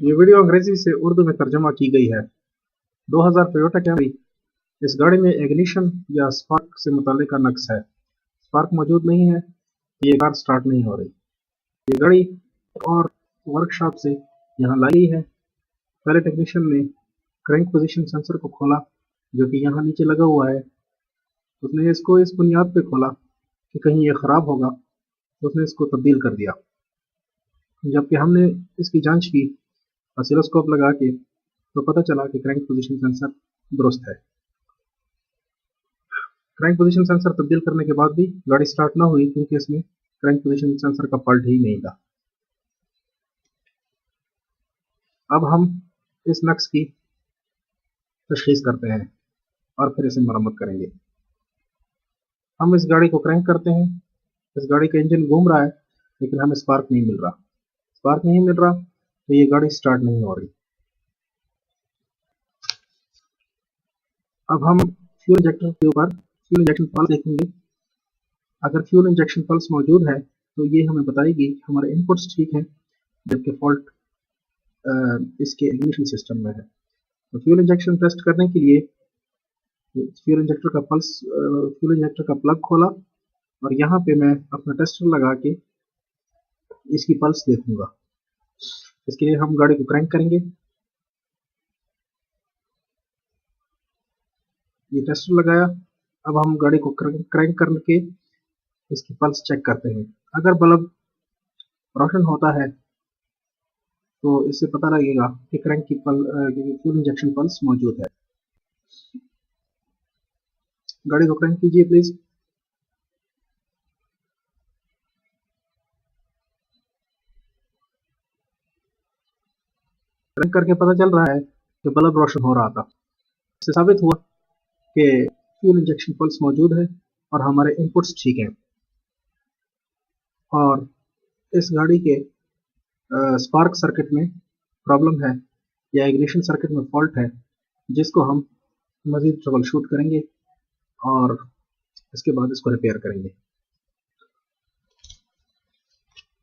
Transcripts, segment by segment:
ये वीडियो अंग्रेजी से उर्दू में तर्जुमा की गई है। 2000 टोयोटा कैमरी। इस गाड़ी में इग्निशन या स्पार्क से मुताल्लिक का नक्स है। स्पार्क मौजूद नहीं है, ये कार स्टार्ट नहीं हो रही। ये गाड़ी और वर्कशॉप से यहाँ लाई है। पहले टेक्नीशियन ने क्रैंक पोजीशन सेंसर को खोला, जो कि यहाँ नीचे लगा हुआ है। उसने इसको इस बुनियाद पे खोला कि कहीं ये ख़राब होगा, तो उसने इसको तब्दील कर दिया। जबकि हमने इसकी जांच की ऑसिलोस्कोप लगा के, तो पता चला कि क्रैंक पोजीशन सेंसर दुरुस्त है। क्रैंक पोजीशन सेंसर तब्दील करने के बाद भी गाड़ी स्टार्ट ना हुई, क्योंकि इसमें क्रैंक पोजीशन सेंसर का फॉल्ट ही नहीं था। अब हम इस नक्स की तशखीस करते हैं और फिर इसे मरम्मत करेंगे। हम इस गाड़ी को क्रैंक करते हैं। इस गाड़ी का इंजन घूम रहा है, लेकिन हमें स्पार्क नहीं मिल रहा। स्पार्क नहीं मिल रहा तो ये गाड़ी स्टार्ट नहीं हो रही। अब हम फ्यूल इंजेक्टर के ऊपर फ्यूल इंजेक्शन पल्स देखेंगे। अगर फ्यूल इंजेक्शन पल्स मौजूद है तो ये हमें बताएगी कि हमारे इनपुट्स ठीक हैं, जबकि फॉल्ट इसके इग्निशन सिस्टम में है। तो फ्यूल इंजेक्शन टेस्ट करने के लिए फ्यूल इंजेक्टर का प्लग खोला और यहाँ पे मैं अपना टेस्टर लगा के इसकी पल्स देखूंगा। इसके लिए हम गाड़ी को क्रैंक करेंगे। ये टेस्टर लगाया। अब हम गाड़ी को क्रैंक करके इसकी पल्स चेक करते हैं। अगर बल्ब रोशन होता है तो इससे पता लगेगा कि क्रैंक की फ्यूल इंजेक्शन पल्स मौजूद है। गाड़ी को क्रैंक कीजिए प्लीज। क्रैंक करके पता चल रहा है कि बल्ब रोशन हो रहा था। इससे साबित हुआ कि फ्यूल इंजेक्शन पल्स मौजूद है और हमारे इनपुट्स ठीक हैं। और इस गाड़ी के स्पार्क सर्किट में प्रॉब्लम है या इग्निशन सर्किट में फॉल्ट है, जिसको हम मज़ीद ट्रबल शूट करेंगे और इसके बाद इसको रिपेयर करेंगे।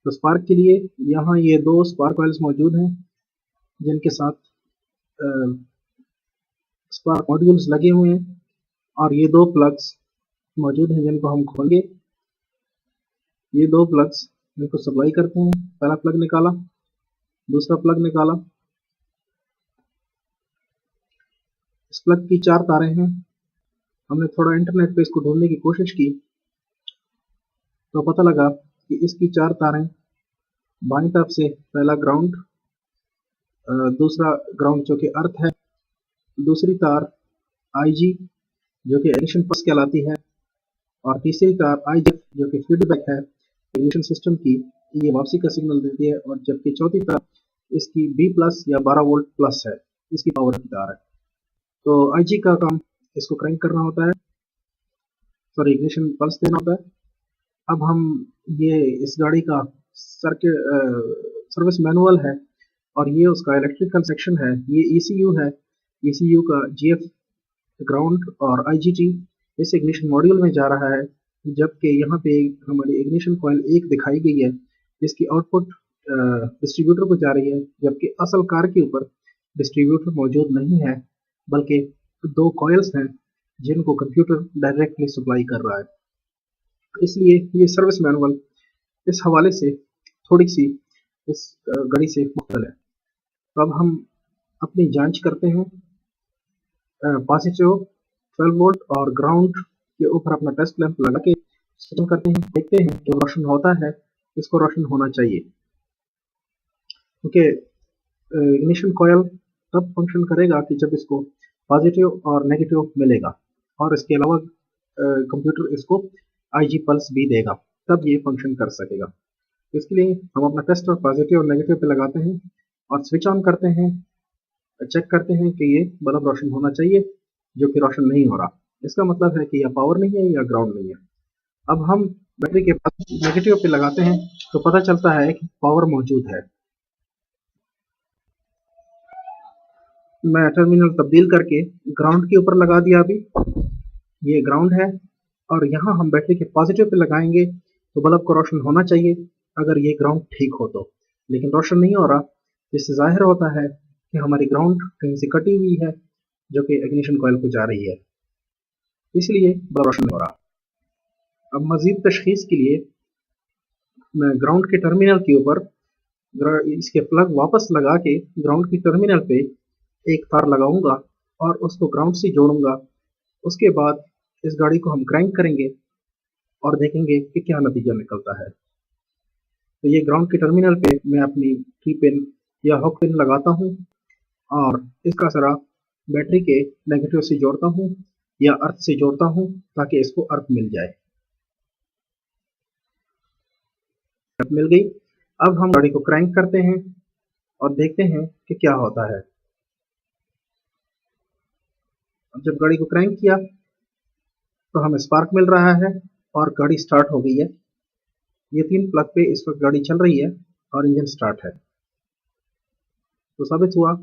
तो स्पार्क के लिए यहाँ ये दो स्पार्क कॉइल्स मौजूद हैं, जिनके साथ स्पार्क मॉड्यूल्स लगे हुए हैं, और ये दो प्लग्स मौजूद हैं जिनको हम खोलेंगे। ये दो प्लग्स इनको सप्लाई करते हैं। पहला प्लग निकाला, दूसरा प्लग निकाला। इस प्लग की 4 तारें हैं। हमने थोड़ा इंटरनेट पे इसको ढूंढने की कोशिश की, तो पता लगा कि इसकी 4 तारें बाईं तरफ से पहला ग्राउंड, दूसरा ग्राउंड जो कि अर्थ है, दूसरी तार IG जो कि एडिशन पल्स कहलाती है, और तीसरी तार IF जो कि फीडबैक है इग्निशन सिस्टम की, ये वापसी का सिग्नल देती है। और जबकि चौथी तार इसकी B+ या 12 वोल्ट प्लस है, इसकी पावर की तार है। तो IG का काम इसको क्रैंक करना होता है, सॉरी इग्निशन पल्स देना होता है। अब हम ये इस गाड़ी का सर्विस मैनुअल है और ये उसका इलेक्ट्रिकल सेक्शन है। ये ECU है। ECU का GF ग्राउंड और IGT इस इग्निशन मॉड्यूल में जा रहा है, जबकि यहाँ पे हमारी इग्निशन कॉइल 1 दिखाई गई है, जिसकी आउटपुट डिस्ट्रीब्यूटर को जा रही है, जबकि असल कार के ऊपर डिस्ट्रीब्यूटर मौजूद नहीं है, बल्कि 2 कॉइल्स हैं जिनको कंप्यूटर डायरेक्टली सप्लाई कर रहा है। इसलिए ये सर्विस मैनुअल इस हवाले से थोड़ी सी इस गाड़ी से मुख्तलिफ है। तो अब हम अपनी जांच करते हैं। पॉजिटिव 12 वोल्ट और ग्राउंड के ऊपर अपना टेस्ट लैंप लगा के सेटिंग करते हैं, देखते हैं जो रोशन होता है इसको रोशन होना चाहिए, क्योंकि इग्निशन कॉयल तब फंक्शन करेगा कि जब इसको पॉजिटिव और नेगेटिव मिलेगा, और इसके अलावा कंप्यूटर इसको IG पल्स भी देगा, तब ये फंक्शन कर सकेगा। इसके लिए हम अपना टेस्टर पॉजिटिव और नेगेटिव पे लगाते हैं और स्विच ऑन करते हैं। चेक करते हैं कि ये बल्ब रोशन होना चाहिए, जो कि रोशन नहीं हो रहा। इसका मतलब है कि या पावर नहीं है या ग्राउंड नहीं है। अब हम बैटरी के नेगेटिव पे लगाते हैं तो पता चलता है कि पावर मौजूद है। मैं टर्मिनल तब्दील करके ग्राउंड के ऊपर लगा दिया। अभी ये ग्राउंड है और यहाँ हम बैटरी के पॉजिटिव पे लगाएंगे तो बल्ब को रोशन होना चाहिए, अगर ये ग्राउंड ठीक हो तो, लेकिन रोशन नहीं हो रहा। जिससे ज़ाहिर होता है कि हमारी ग्राउंड कहीं से कटी हुई है जो कि इग्निशन कॉइल को जा रही है, इसलिए बल्ब रोशन नहीं हो रहा। अब मज़ीद तशख़ीस के लिए मैं ग्राउंड के टर्मिनल के ऊपर इसके प्लग वापस लगा के ग्राउंड की टर्मिनल पे एक तार लगाऊंगा और उसको ग्राउंड से जोड़ूंगा। उसके बाद इस गाड़ी को हम क्रैंक करेंगे और देखेंगे कि क्या नतीजा निकलता है। तो ये ग्राउंड के टर्मिनल पे मैं अपनी की पिन या हुक पिन लगाता हूँ और इसका सरा बैटरी के नेगेटिव से जोड़ता हूँ या अर्थ से जोड़ता हूँ ताकि इसको अर्थ मिल जाए। अर्थ मिल गई। अब हम गाड़ी को क्रैंक करते हैं और देखते हैं कि क्या होता है। अब जब गाड़ी को क्रैंक किया तो हमें स्पार्क मिल रहा है और गाड़ी स्टार्ट हो गई है। ये 3 प्लग पे इस वक्त गाड़ी चल रही है और इंजन स्टार्ट है। तो साबित हुआ